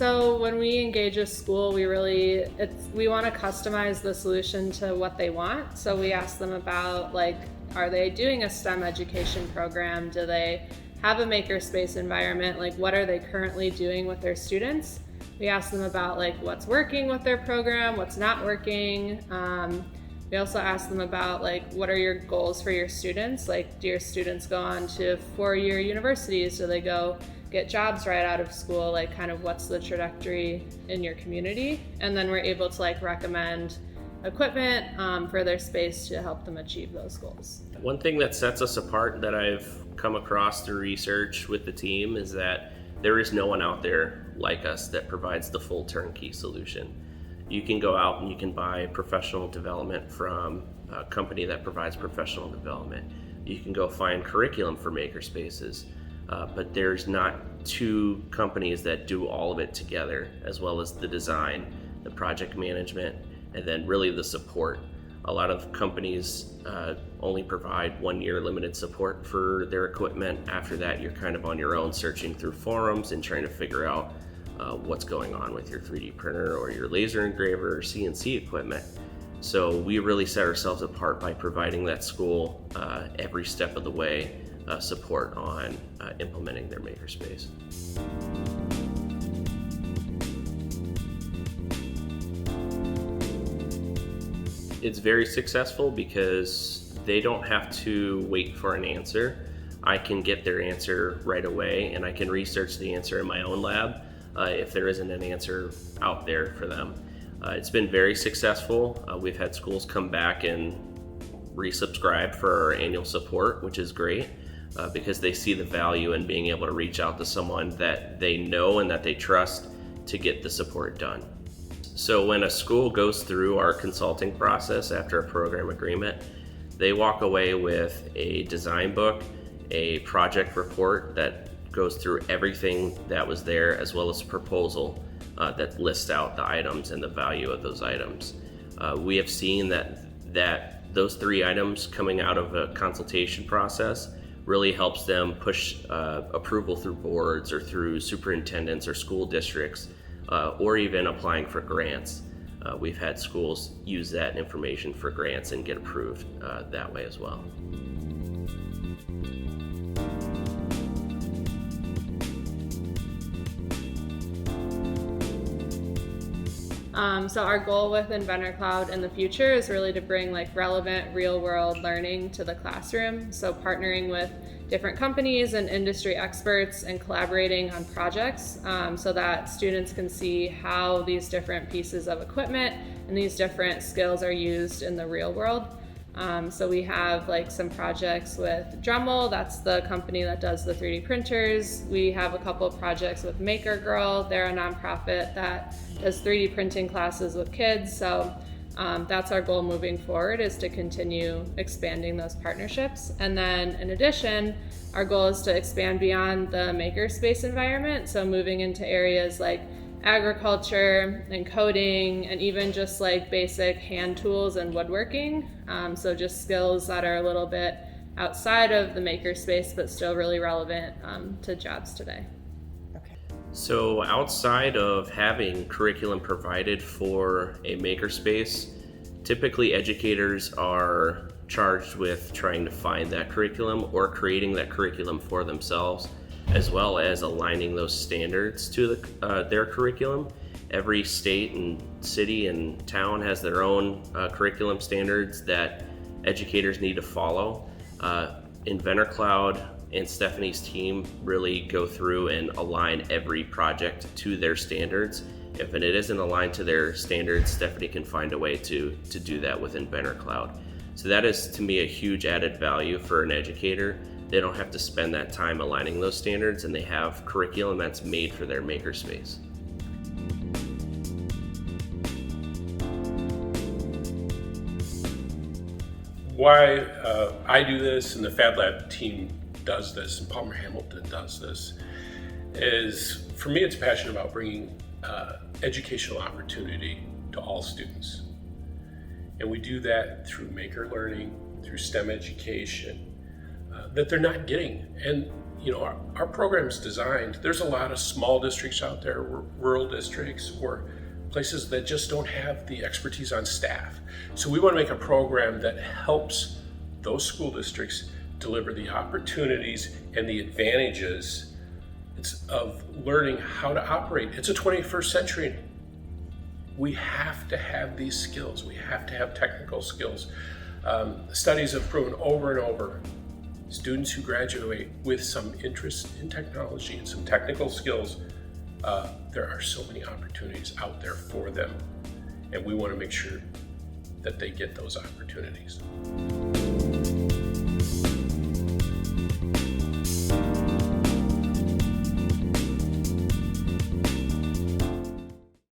So when we engage a school, we want to customize the solution to what they want. So we ask them about, like, are they doing a STEM education program? Do they have a Makerspace environment? Like, what are they currently doing with their students? We ask them about, like, what's working with their program, what's not working. We also ask them about, like, what are your goals for your students? Like, do your students go on to four-year universities? Do they go get jobs right out of school? Like, kind of what's the trajectory in your community? And then we're able to, like, recommend equipment for their space to help them achieve those goals. One thing that sets us apart that I've come across through research with the team is that there is no one out there like us that provides the full turnkey solution. You can go out and you can buy professional development from a company that provides professional development. You can go find curriculum for makerspaces, but there's not two companies that do all of it together, as well as the design, the project management, and then really the support. A lot of companies only provide 1 year limited support for their equipment. After that, you're kind of on your own, searching through forums and trying to figure out what's going on with your 3D printer or your laser engraver or CNC equipment. So we really set ourselves apart by providing that school every step of the way support on implementing their makerspace. It's very successful because they don't have to wait for an answer. I can get their answer right away, and I can research the answer in my own lab if there isn't an answer out there for them. It's been very successful. We've had schools come back and resubscribe for our annual support, which is great because they see the value in being able to reach out to someone that they know and that they trust to get the support done. So when a school goes through our consulting process after a program agreement, they walk away with a design book, a project report that goes through everything that was there, as well as a proposal that lists out the items and the value of those items. We have seen that those 3 items coming out of a consultation process really helps them push approval through boards or through superintendents or school districts, or even applying for grants. We've had schools use that information for grants and get approved that way as well. So our goal with Inventor Cloud in the future is really to bring, like, relevant real-world learning to the classroom. So partnering with different companies and industry experts and collaborating on projects so that students can see how these different pieces of equipment and these different skills are used in the real world. So we have, like, some projects with Dremel, that's the company that does the 3D printers. We have a couple of projects with Maker Girl, they're a nonprofit that does 3D printing classes with kids. So that's our goal moving forward, is to continue expanding those partnerships. And then in addition, our goal is to expand beyond the makerspace environment. So moving into areas like agriculture and coding, and even just, like, basic hand tools and woodworking. So just skills that are a little bit outside of the makerspace, but still really relevant to jobs today. So outside of having curriculum provided for a makerspace, typically educators are charged with trying to find that curriculum or creating that curriculum for themselves, as well as aligning those standards to their curriculum. Every state and city and town has their own curriculum standards that educators need to follow. Inventor Cloud and Stephanie's team really go through and align every project to their standards. If it isn't aligned to their standards, Stephanie can find a way to do that with Inventor Cloud. So that is, to me, a huge added value for an educator. They don't have to spend that time aligning those standards, and they have curriculum that's made for their makerspace. Why I do this and the PHabLAB team does this and Palmer Hamilton does this is, for me, it's passion about bringing educational opportunity to all students. And we do that through maker learning, through STEM education that they're not getting. And our program's designed, there's a lot of small districts out there, rural districts, or places that just don't have the expertise on staff. So we want to make a program that helps those school districts deliver the opportunities and the advantages of learning how to operate. It's a 21st century. We have to have these skills. We have to have technical skills. Studies have proven over and over, students who graduate with some interest in technology and some technical skills, there are so many opportunities out there for them. And we want to make sure that they get those opportunities.